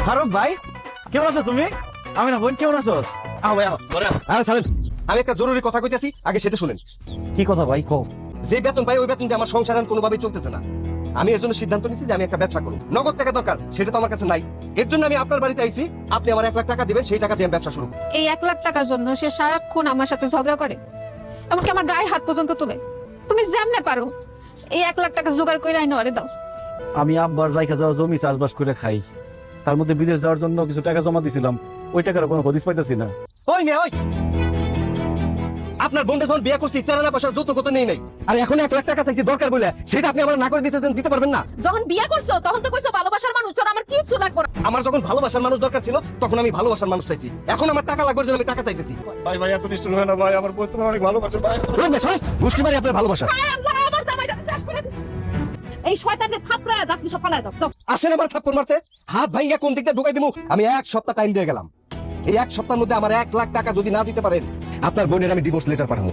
ফারুক ভাই কেমন আছো তুমি? আমি না বোন কেমন আছো? আহ ভাই আরে ছাড়েন, আমি একটা জরুরি কথা কইতেছি, আগে সেটা শুনেন। কি কথা ভাই কও? যে বেতন পাই ওই বেতন দিয়ে আমার সংসার আর কোনোভাবেই চলতেছে না। আমি এর জন্য সিদ্ধান্ত নিয়েছি যে আমি একটা ব্যবসা করব। নগদ টাকা দরকার, সেটা তো আমার কাছে নাই। এর জন্য আমি আপনার বাড়িতে আইছি, আপনি আমার 1 লাখ টাকা দিবেন, সেই টাকা দিয়ে আমি ব্যবসা শুরু করব। এই 1 লাখ টাকার জন্য সে সারাক্ষণ আমার সাথে ঝগড়া করে, এমনকি আমার গায়ে হাত পর্যন্ত তোলে। তুমি যেমনে পারো এই 1 লাখ টাকা জোগাড় করে আইনো আরে দাও। আমি আব্বার রাইখা যাওয়া জমি চাষবাস করে খাই, তার মধ্যে বিদেশ যাওয়ার জন্য কিছু টাকা জমা দিছিলাম, ওই টাকার কোনো হদিস পাইতেছি না। ওই মেয়ে ওই, আপনার বোনটা যখন বিয়ে করছি চালানা পয়সার যত কত নেই নাই, আর এখন 1 লাখ টাকা চাইছি দরকার বলে, সেটা আপনি আমার না করে দিতে পারবেন না। যখন বিয়ে করছো তখন তো কইছো ভালোবাসার মানুষ, তোর আমার কিছু লাগবে না। আমার যখন ভালোবাসার মানুষ দরকার ছিল তখন আমি ভালোবাসার মানুষ চাইছি, এখন আমার টাকা লাগবে জন্য আমি টাকা চাইতেছি। ভাই ভাই এত নিষ্ঠুর হয় না ভাই, আমার বোন তোমার অনেক ভালোবাসে ভাই। ওই মেয়ে শোনেন, মুষ্টি মারি আপনার ভালোবাসা। হায় আল্লাহ, আমার জামাইটা শেষ করে দিছে। এই শয়তানকে থাপড়ায় দাও, সব ফালায় দাও। যাও। আসেন আমার থাপ্পড় মারতে, হাত ভাঙিয়া কোন দিকটা ঢুকাই দিমু। আমি 1 সপ্তাহ টাইম দিয়ে গেলাম, এই 1 সপ্তাহের মধ্যে আমার 1 লাখ টাকা যদি না দিতে পারেন, আপনার বোনের আমি ডিভোর্স লেটার পাঠাবো।